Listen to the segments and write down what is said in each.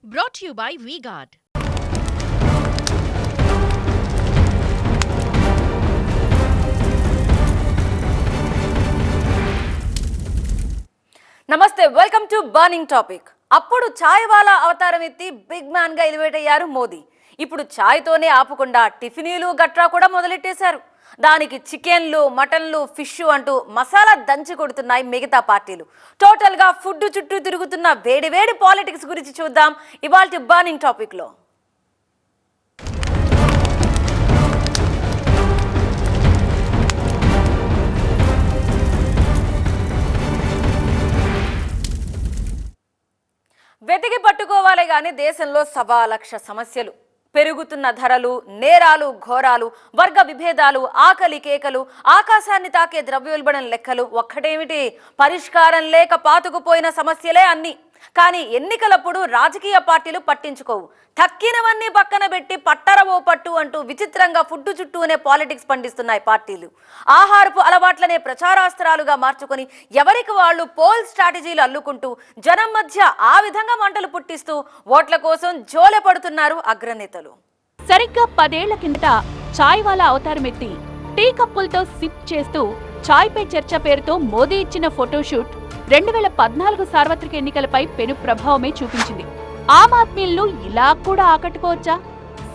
Brought to you by V-Guard. నమస్తే, welcome to burning topic. అప్పుడు ఛాయ్ వాలా అవతారం ఎత్తి బిగ్ మ్యాన్ గా ఎలివేట్ అయ్యారు మోదీ. ఇప్పుడు ఛాయ్ తోనే ఆపకుండా టిఫినీలు గట్రా కూడా మొదలెట్టేశారు. దానికి చికెన్లు, మటన్లు, ఫిష్ అంటూ మసాలా దంచి కొడుతున్నాయి మిగతా పార్టీలు. టోటల్ గా ఫుడ్ చుట్టూ తిరుగుతున్న వేడి పాలిటిక్స్ గురించి చూద్దాం ఇవాల్టి బర్నింగ్ టాపిక్ లో. వెతికి పట్టుకోవాలి గాని దేశంలో 1,00,000 సమస్యలు. పెరుగుతున్న ధరలు, నేరాలు, ఘోరాలు, వర్గ విభేదాలు, ఆకలి కేకలు, ఆకాశాన్ని తాకే ద్రవ్యోల్బణం లెక్కలు, ఒక్కటేమిటి పరిష్కారం లేక పాతుకుపోయిన సమస్యలే అన్ని. కానీ ఎన్నికలప్పుడు రాజకీయ పార్టీలు పట్టించుకోవు. తక్కినవన్నీ పక్కన పెట్టి పట్టరవో పట్టు అంటూ విచిత్రంగా ఫుడ్ చుట్టూనే పాలిటిక్స్ పండిస్తున్నాయి పార్టీలు. ఆహారపు అలవాట్లనే ప్రచారాస్త్రాలుగా మార్చుకొని ఎవరికి వాళ్ళు పోల్ స్ట్రాటజీలు అల్లుకుంటూ జనం మధ్య ఆ విధంగా మంటలు పుట్టిస్తూ ఓట్ల కోసం జోలె పడుతున్నారు అగ్రనేతలు. సరిగ్గా 10 ఏళ్ల కిందట ఛాయ్ వాలా అవతారమెత్తి టీ కప్పులతో సిప్ చేస్తూ ఛాయ్ పే చర్చ పేరుతో మోదీ ఇచ్చిన ఫోటోషూట్ 2014 సార్వత్రిక ఎన్నికలపై పెను ప్రభావమే చూపించింది. ఆమ్ ఆద్మీలను ఇలా కూడా ఆకట్టుకోవచ్చా,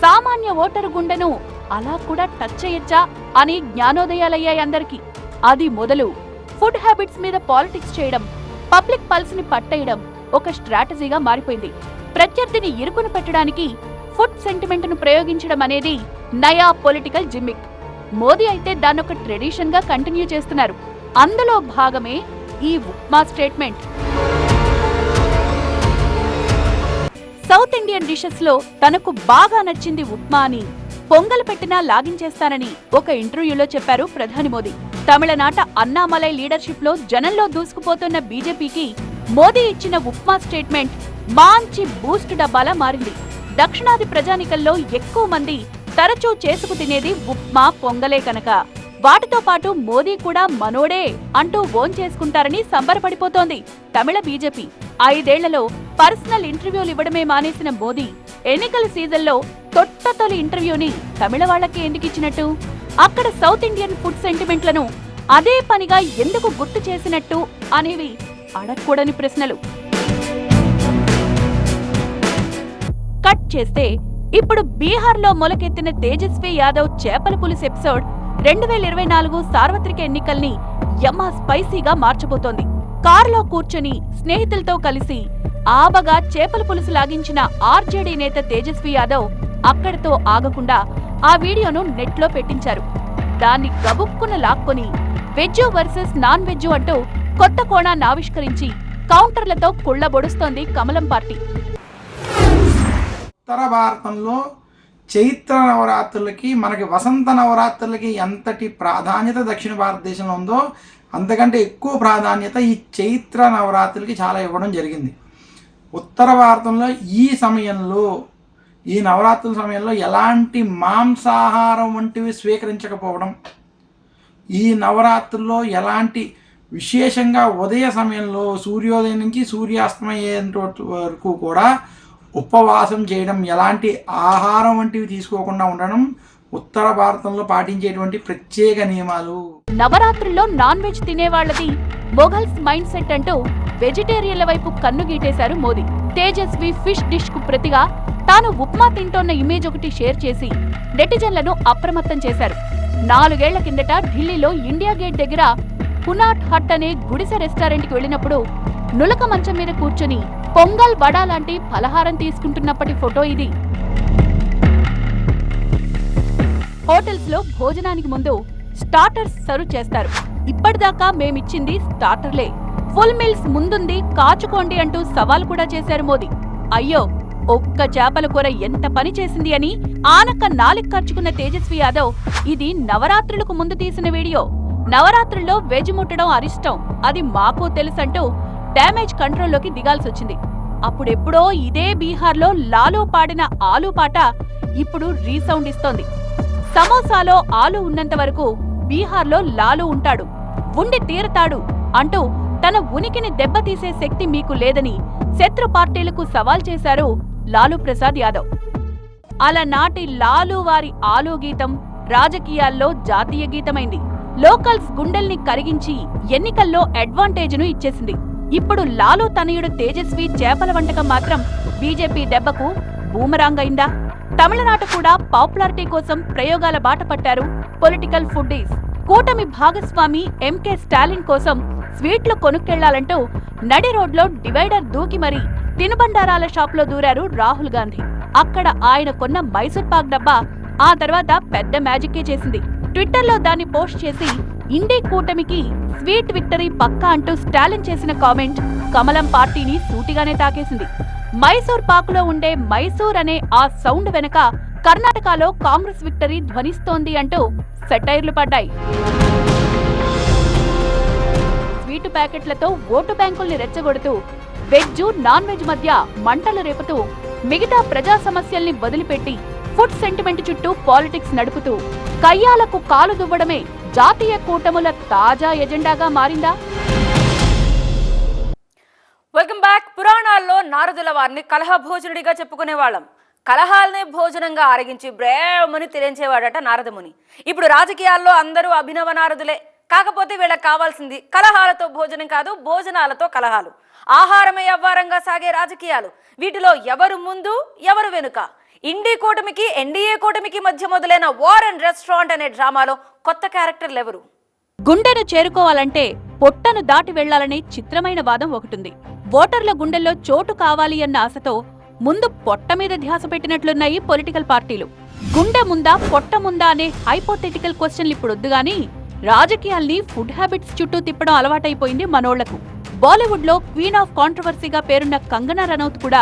సామాన్య ఓటరు గుండెను అలా కూడా టచ్ చేయొచ్చా అని జ్ఞానోదయాలయ్యాయి అందరికీ. అది మొదలు ఫుడ్ హ్యాబిట్స్ మీద పాలిటిక్స్ చేయడం, పబ్లిక్ పల్స్ ని పట్టేయడం ఒక స్ట్రాటజీగా మారిపోయింది. ప్రత్యర్థిని ఇరుకును పెట్టడానికి ఫుడ్ సెంటిమెంట్ ను ప్రయోగించడం అనేది నయా పొలిటికల్ జిమ్మిక్. మోదీ అయితే దాన్నొక ట్రెడిషన్ గా కంటిన్యూ చేస్తున్నారు. అందులో భాగమే ఈ upma statement. South Indian dishes లో తనకు బాగా నచ్చింది ఉప్మా అని, పొంగల్ పెట్టినా లాగించేస్తానని ఒక ఇంటర్వ్యూలో చెప్పారు ప్రధాని మోదీ. తమిళనాట అన్నామలై లీడర్షిప్ లో జనంలో దూసుకుపోతున్న బీజేపీకి మోదీ ఇచ్చిన ఉప్మా స్టేట్మెంట్ మంచి బూస్ట్ డబ్బాలా మారింది. దక్షిణాది ప్రజానికల్లో ఎక్కువ మంది తరచూ చేసుకు తినేది ఉప్మా, పొంగలే కనుక వాటితో పాటు మోదీ కూడా మనోడే అంటూ ఓన్ చేసుకుంటారని సంబరపడిపోతోంది తమిళ బీజేపీ. 5 ఏళ్లలో పర్సనల్ ఇంటర్వ్యూలు ఇవ్వడమే మానేసిన మోదీ ఎన్నికల సీజన్లో తొలి ఇంటర్వ్యూని తమిళ వాళ్లకి ఎందుకు ఇచ్చినట్టు? అక్కడ సౌత్ ఇండియన్ ఫుడ్ సెంటిమెంట్లను అదే పనిగా ఎందుకు గుర్తు చేసినట్టు అనేవి అడగకూడని ప్రశ్నలు. కట్ చేస్తే ఇప్పుడు బీహార్లో మొలకెత్తిన తేజస్వి యాదవ్ చేపల పులుసు ఎపిసోడ్ 2024 సార్వత్రిక ఎన్నికల్ని యమ్మా స్పైసీగా మార్చబోతోంది. కారులో కూర్చొని స్నేహితులతో కలిసి ఆబగా చేపల పులుసు లాగించిన ఆర్జేడీ నేత తేజస్వి యాదవ్ అక్కడితో ఆగకుండా ఆ వీడియోను నెట్లో పెట్టించారు. దాన్ని గబుక్కున లాక్కొని వెజ్ వర్సెస్ నాన్ వెజ్ అంటూ కొత్త కోణాన్ని ఆవిష్కరించి కౌంటర్లతో కుళ్లబొడుస్తోంది కమలం పార్టీ. ఉత్తర భారతంలో చైత్ర నవరాత్రులకి, మనకి వసంత నవరాత్రులకి ఎంతటి ప్రాధాన్యత దక్షిణ భారతదేశంలో ఉందో అంతకంటే ఎక్కువ ప్రాధాన్యత ఈ చైత్ర నవరాత్రులకి చాలా ఇవ్వడం జరిగింది. ఉత్తర భారతంలో ఈ నవరాత్రుల సమయంలో ఎలాంటి మాంసాహారం వంటివి స్వీకరించకపోవడం, ఈ నవరాత్రుల్లో ఎలాంటి విశేషంగా ఉదయ సమయంలో సూర్యోదయం నుంచి సూర్యాస్తమయ్యేంత వరకు కూడా ఉపవాసం చేయడం, ఎలాంటి ఆహారం వంటివి తీసుకోకుండా ఉండడం ఉత్తర భారతంలో పాటించేటువంటి ప్రత్యేక నియమాలు. నవరాత్రుల్లో నాన్ వెజ్ తినేవాళ్లది మొఘల్స్ మైండ్ సెట్ అంటూ వెజిటేరియన్ల వైపు కన్ను గీటేశారు మోదీ. తేజస్వి ఫిష్ డిష్ కు ప్రతిగా తాను ఉప్మా తింటోన్న ఇమేజ్ ఒకటి షేర్ చేసి నెటిజన్లను అప్రమత్తం చేశారు. 4 ఏళ్ల కిందట ఢిల్లీలో ఇండియా గేట్ దగ్గర హునాట్ హట్ అనే గుడిసె రెస్టారెంట్కి వెళ్లినప్పుడు నులక మంచం మీద కూర్చొని పొంగల్, వడ లాంటి ఫలహారం తీసుకుంటున్నప్పటి ఫోటో ఇది. హోటల్స్ లో భోజనానికి ముందు స్టార్టర్స్ సర్వ్ చేస్తారు. ఇప్పటిదాకా మేమిచ్చింది స్టార్టర్లే, ఫుల్ మీల్స్ ముందుంది కాచుకోండి అంటూ సవాల్ కూడా చేశారు మోదీ. అయ్యో, ఒక్క చేపల కూర ఎంత పని చేసింది అని ఆనక్క నాలిక ఖర్చుకున్న తేజస్వి యాదవ్ ఇది నవరాత్రులకు ముందు తీసిన వీడియో. నవరాత్రుల్లో వెజ్ ముట్టడం అరిష్టం, అది మాకు తెలుసంటూ డ్యామేజ్ కంట్రోల్లోకి దిగాల్సొచ్చింది. అప్పుడెప్పుడో ఇదే బీహార్లో లాలూ పాడిన ఆలూ పాట ఇప్పుడు రీసౌండ్ ఇస్తోంది. సమోసాలో ఆలూ ఉన్నంత వరకు బీహార్లో లాలూ ఉంటాడు, ఉండి తీరతాడు అంటూ తన ఉనికిని దెబ్బతీసే శక్తి మీకు లేదని శత్రు పార్టీలకు సవాల్ చేశారు లాలూ ప్రసాద్ యాదవ్. అలనాటి లాలూ వారి ఆలూ గీతం రాజకీయాల్లో జాతీయ గీతమైంది. లోకల్స్ గుండెల్ని కరిగించి ఎన్నికల్లో అడ్వాంటేజ్ను ఇచ్చేసింది. ఇప్పుడు లాలూ తనయుడు తేజస్వి చేపల వంటకం మాత్రం బీజేపీ దెబ్బకు బూమరాంగ్ అయిందా? తమిళనాడు కూడా పాపులారిటీ కోసం ప్రయోగాల బాట పట్టారు పొలిటికల్ ఫుడ్డీస్. కూటమి భాగస్వామి ఎంకే స్టాలిన్ కోసం స్వీట్లు కొనుక్కెళ్లాలంటూ నడి రోడ్లో డివైడర్ దూకి మరీ తినుబండారాల షాప్లో దూరారు రాహుల్ గాంధీ. అక్కడ ఆయన కొన్న మైసూర్ పాక్ డబ్బా ఆ తర్వాత పెద్ద మ్యాజిక్కే చేసింది. ట్విట్టర్లో దాన్ని పోస్ట్ చేసి ఇండీ కూటమికి స్వీట్ విక్టరీ పక్కా అంటూ స్టాలిన్ చేసిన కామెంట్ కమలం పార్టీని సూటిగానే తాకేసింది. మైసూర్ పాకులో ఉండే మైసూర్ అనే ఆ సౌండ్ వెనక కర్ణాటకలో కాంగ్రెస్ విక్టరీ ధ్వనిస్తోంది అంటూ సెటైర్లు పడ్డాయి. స్వీటు ప్యాకెట్లతో ఓటు బ్యాంకుల్ని రెచ్చగొడుతూ వెజ్ నాన్ వెజ్ మధ్య మంటలు రేపుతూ మిగతా ప్రజా సమస్యల్ని వదిలిపెట్టి ఫుడ్ సెంటిమెంట్ చుట్టూ పాలిటిక్స్ నడుపుతూ కయ్యాలకు కాలు దువ్వడమే జాతీయ కూటముల తాజా ఎజెండాగా మారిందా? Welcome back. పురాణాల్లో నారదుల వారిని కలహభోజనుడిగా చెప్పుకునేవాళ్ళం. కలహాలనే భోజనంగా ఆరగించి బ్రేమని తిరించేవాడట నారదముని. ఇప్పుడు రాజకీయాల్లో అందరూ అభినవ నారదులే. కాకపోతే వీళ్ళకి కావాల్సింది కలహాలతో భోజనం కాదు, భోజనాలతో కలహాలు. ఆహారమే అవ్వారంగా సాగే రాజకీయాలు. వీటిలో ఎవరు ముందు ఎవరు వెనుక? ఇండీ కూటమికి ఎన్డీఏ కూటమికి మధ్య మొదలైన వార్ అండ్ రెస్టారెంట్ అనే డ్రామాలో కొత్త క్యారెక్టర్లు ఎవరు? గుండెను చేరుకోవాలంటే పొట్టను దాటి వెళ్లాలనే చిత్రమైన వాదం ఒకటుంది. ఓటర్ల గుండెల్లో చోటు కావాలి అన్న ఆశతో ముందు పొట్ట మీద ధ్యాస పెట్టినట్లున్నాయి పొలిటికల్ పార్టీలు. గుండె ముందా పొట్ట ముందా అనే హైపోథెటికల్ క్వశ్చన్లు ఇప్పుడొద్దుగాని రాజకీయాల్ని ఫుడ్ హ్యాబిట్స్ చుట్టూ తిప్పడం అలవాటైపోయింది మనోళ్లకు. బాలీవుడ్ లో క్వీన్ ఆఫ్ కాంట్రవర్సీగా పేరున్న కంగనా రనౌత్ కూడా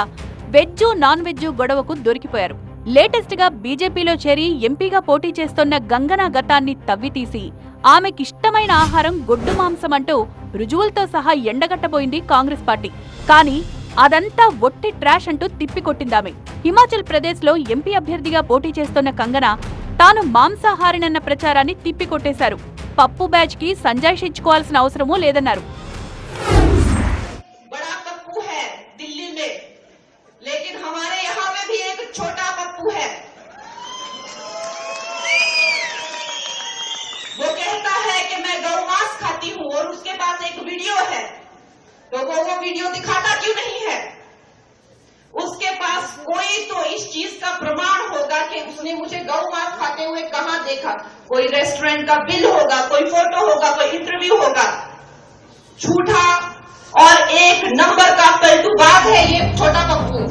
వెజ్ నాన్ వెజ్ గొడవకు దొరికిపోయారు. లేటెస్ట్ గా బీజేపీలో చేరి ఎంపీగా పోటీ చేస్తోన్న గంగనా గతాన్ని తవ్వితీసి ఆమెకిష్టమైన ఆహారం గొడ్డు మాంసం అంటూ రుజువులతో సహా ఎండగట్టబోయింది కాంగ్రెస్ పార్టీ. కానీ అదంతా ఒట్టి ట్రాష్ అంటూ తిప్పికొట్టిందామె. హిమాచల్ ప్రదేశ్ లో ఎంపీ అభ్యర్థిగా పోటీ చేస్తోన్న కంగనా తాను మాంసాహారినన్న ప్రచారాన్ని తిప్పికొట్టేశారు. పప్పు బ్యాచ్ కి సంజాయిషి ఇచ్చుకోవాల్సిన అవసరమూ లేదన్నారు. लेकिन हमारे यहाँ में भी एक छोटा पप्पू है, वो कहता है कि मैं गौ मांस खाती हूँ और उसके पास एक वीडियो है, तो वो वीडियो दिखाता क्यों नहीं है? उसके पास कोई तो इस चीज का प्रमाण होगा कि उसने मुझे गौ मांस खाते हुए कहाँ देखा। कोई रेस्टोरेंट का बिल होगा, कोई फोटो होगा, कोई इंटरव्यू होगा। झूठा और एक नंबर का पलटूबाज है ये छोटा पप्पू.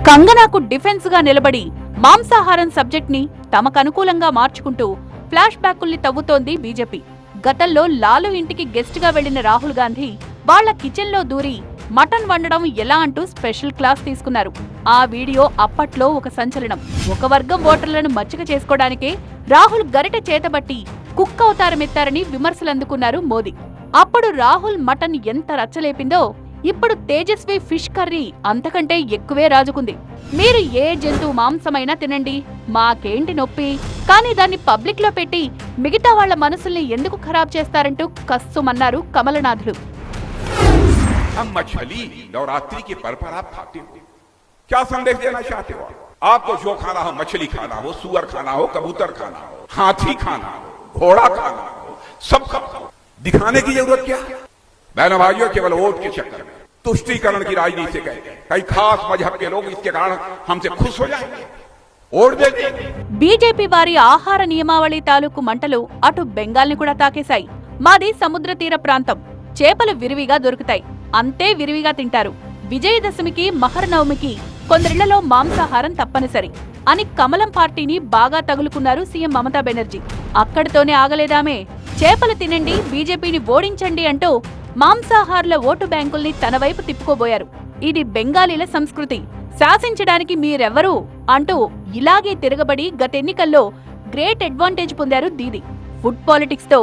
కంగనాకు డిఫెన్స్ గా నిలబడి మాంసాహారం సబ్జెక్ట్ ని తమకనుకూలంగా మార్చుకుంటూ ఫ్లాష్ బ్యాకుల్ని తవ్వుతోంది బీజేపీ. గతంలో లాలూ ఇంటికి గెస్ట్ గా వెళ్లిన రాహుల్ గాంధీ వాళ్ల కిచెన్ లో దూరి మటన్ వండడం ఎలా అంటూ స్పెషల్ క్లాస్ తీసుకున్నారు. ఆ వీడియో అప్పట్లో ఒక సంచలనం. ఒక వర్గం ఓటర్లను మచ్చిక చేసుకోవడానికే రాహుల్ గరిటె చేతబట్టి కుక్క అవతారమెత్తారని విమర్శలు అందుకున్నారు మోదీ. అప్పుడు రాహుల్ మటన్ ఎంత రచ్చలేపిందో ఇప్పుడు తేజస్వి ఫిష్ కర్రీ అంతకంటే ఎక్కువే రాజుకుంది. మీరు ఏ జంతువు మాంసమైనా తినండి, మాకేంటి నొప్పి, కానీ దాన్ని పబ్లిక్ లో పెట్టి మిగతా వాళ్ల మనసుల్ని ఎందుకు ఖరాబ్ చేస్తారంటూ కస్సుమన్నారు కమలనాథులు. हम मछली नवरात्रि के पर्व पर आप खाते हो, क्या संदेश देना चाहते हो? आपको जो खाना हो, मछली खाना हो, सुअर खाना हो, कबूतर खाना हो, हाथी खाना हो, घोड़ा खाना हो, सब खाओ। दिखाने की जरूरत क्या है? बहनों भाइयों, केवल वोट के चक्कर में तुष्टीकरण की राजनीति से कहते हैं कई खास मजहब के लोग इसके कारण हमसे खुश हो जाएंगे, वोट दे देंगे. బీజేపీ వారి ఆహార నియమావళి తాలూకు మంటలు అటు బెంగాల్ని కూడా తాకేశాయి. మాది సముద్ర తీర ప్రాంతం, చేపలు విరివిగా దొరుకుతాయి, అంతే విరివిగా తింటారు. విజయదశమికి మహర్నవమికి కొందరిళ్లలో మాంసాహారం తప్పనిసరి అని కమలం పార్టీని బాగా తగులుకున్నారు సీఎం మమతా బెనర్జీ. అక్కడితోనే ఆగలేదామే. చేపలు తినండి, బీజేపీని ఓడించండి అంటూ మాంసాహారుల ఓటు బ్యాంకుల్ని తన వైపు తిప్పుకోబోయారు. ఇది బెంగాలీల సంస్కృతి, శాసించడానికి మీరెవరు అంటూ ఇలాగే తిరగబడి గతెన్నికల్లో గ్రేట్ అడ్వాంటేజ్ పొందారు దీది. ఫుడ్ పాలిటిక్స్ తో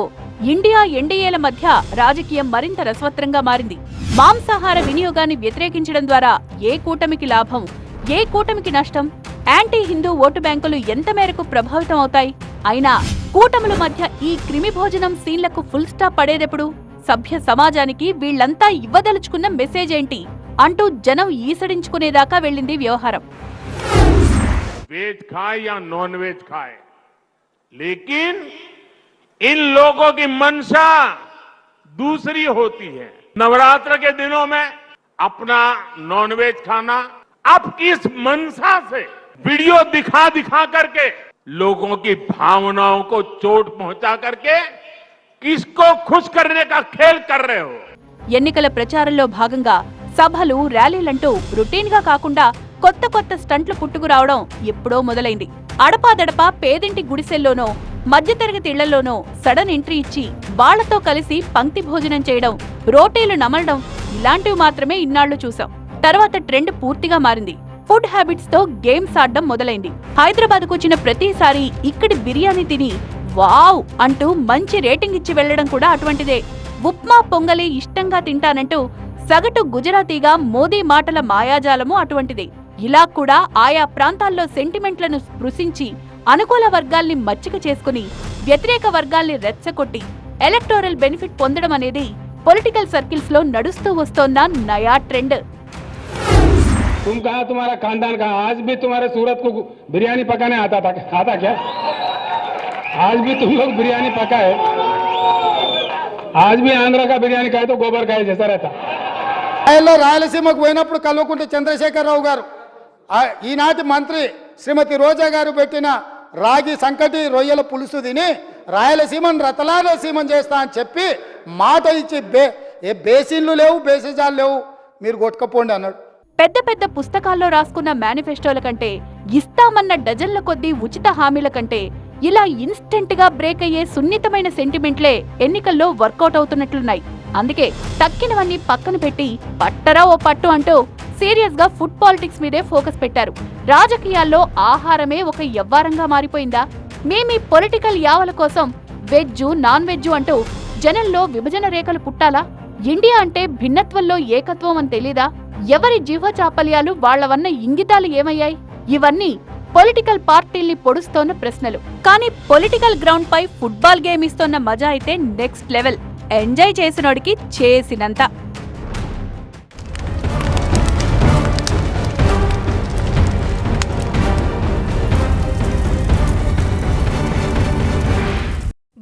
ఇండియా ఎన్డీఏల మధ్య రాజకీయం మరింత రసవత్రంగా మారింది. మాంసాహార వినియోగాన్ని వ్యతిరేకించడం ద్వారా ఏ కూటమికి లాభం, ఏ కూటమికి నష్టం, యాంటీ హిందూ ఓటు బ్యాంకులు ఎంత మేరకు ప్రభావితం అవుతాయి? అయినా కూటముల మధ్య ఈ క్రిమి భోజనం సీన్లకు ఫుల్ స్టాప్ పడేదెప్పుడు? సభ్య సమాజానికి వీళ్లంతా ఇవ్వదలుచుకున్న మెసేజ్ ఏంటి? అంటూ జనం ఈసడించుకునేదాకా వెళ్ళింది వ్యవహారం. वेज खाए या नॉन वेज खाए, लेकिन इन लोगों की मंशा दूसरी होती है. नवरात्र के दिनों में अपना नॉन वेज खाना, अब किस मंशा से वीडियो दिखा दिखा करके लोगों की भावनाओं को चोट पहुंचा करके किसको खुश करने का खेल कर रहे हो. ఎన్నికల ప్రచారంలో భాగంగా సభలు, ర్యాలీలంటూ రొటీన్ గా కాకుండా కొత్త కొత్త స్టంట్లు పుట్టుకురావడం ఎప్పుడో మొదలైంది. అడపాదడపా పేదింటి గుడిసెల్లోనో, మధ్యతరగతి ఇళ్లలోనో సడన్ ఎంట్రీ ఇచ్చి వాళ్లతో కలిసి పంక్తి భోజనం చేయడం, రోటీలు నమలడం ఇలాంటివి మాత్రమే ఇన్నాళ్లు చూసాం. తర్వాత ట్రెండ్ పూర్తిగా మారింది. ఫుడ్ హ్యాబిట్స్ తో గేమ్స్ ఆడడం మొదలైంది. హైదరాబాద్ కు వచ్చిన ప్రతిసారి ఇక్కడి బిర్యానీ తిని వావ్ అంటూ మంచి రేటింగ్ ఇచ్చి వెళ్లడం కూడా అటువంటిదే. ఉప్మా, పొంగలి ఇష్టంగా తింటానంటూ సగటు గుజరాతీగా మోదీ మాటల మాయాజాలము అటువంటిదే. ఇలా కూడా ఆయా ప్రాంతాల్లో సెంటిమెంట్లను స్పృశించి అనుకూల వర్గాల్ని మచ్చిక చేసుకుని వ్యతిరేక వర్గాల్ని రెచ్చగొట్టి ఎలక్టోరల్ బెనిఫిట్ పొందడం అనేది పొలిటికల్ సర్కిల్స్ లో నడుస్తూ వస్తోన్న నయా ట్రెండ్. तुम कहा तुम्हारा खानदान कहा, आज भी तुम्हारे सूरत को बिरयानी पकाने आता क्या? आज भी तुम लोग बिरयानी पकाए, आज भी आंध्र का बिरयानी खाए तो गोबर खाए जैसा रहता. రాయలసీమకు పోయినప్పుడు కల్వకుంట్ల చంద్రశేఖరరావు గారు, ఈనాటి మంత్రి శ్రీమతి రోజా గారు పెట్టిన రాగి సంకటి రొయ్యల పులుసు తిని రాయలసీమను రతలాలసీమం చేస్తా అని చెప్పి మాట ఇచ్చి బేసిన్లు లేవు, బేసిజాలు లేవు, మీరు కొట్టుకపోండి అన్నాడు. పెద్ద పెద్ద పుస్తకాల్లో రాసుకున్న మేనిఫెస్టోల కంటే, ఇస్తామన్న డజన్ల కొద్దీ ఉచిత హామీల కంటే ఇలా ఇన్స్టెంట్ గా బ్రేక్ అయ్యే సున్నితమైన సెంటిమెంట్లే ఎన్నికల్లో వర్కౌట్ అవుతున్నట్లున్నాయి. అందుకే తక్కినవన్నీ పక్కన పెట్టి పట్టరా ఓ పట్టు అంటూ సీరియస్ గా ఫుడ్ పాలిటిక్స్ మీదే ఫోకస్ పెట్టారు. రాజకీయాల్లో ఆహారమే ఒక యవ్వారంగా మారిపోయిందా? మేమీ పొలిటికల్ యావల కోసం వెజ్, నాన్ వెజ్ అంటూ జనంలో విభజన రేఖలు పుట్టాలా? ఇండియా అంటే భిన్నత్వంలో ఏకత్వం అని తెలీదా? ఎవరి జీవ చాపల్యాలు వాళ్లవన్న ఇంగితాలు ఏమయ్యాయి? ఇవన్నీ పొలిటికల్ పార్టీల్ని పొడుస్తోన్న ప్రశ్నలు. కానీ పొలిటికల్ గ్రౌండ్ పై ఫుట్బాల్ గేమ్ ఇస్తోన్న మజా అయితే నెక్స్ట్ లెవెల్. ఎంజాయ్ చేసినోడికి చేసినంత.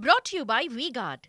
Brought to you by V-Guard.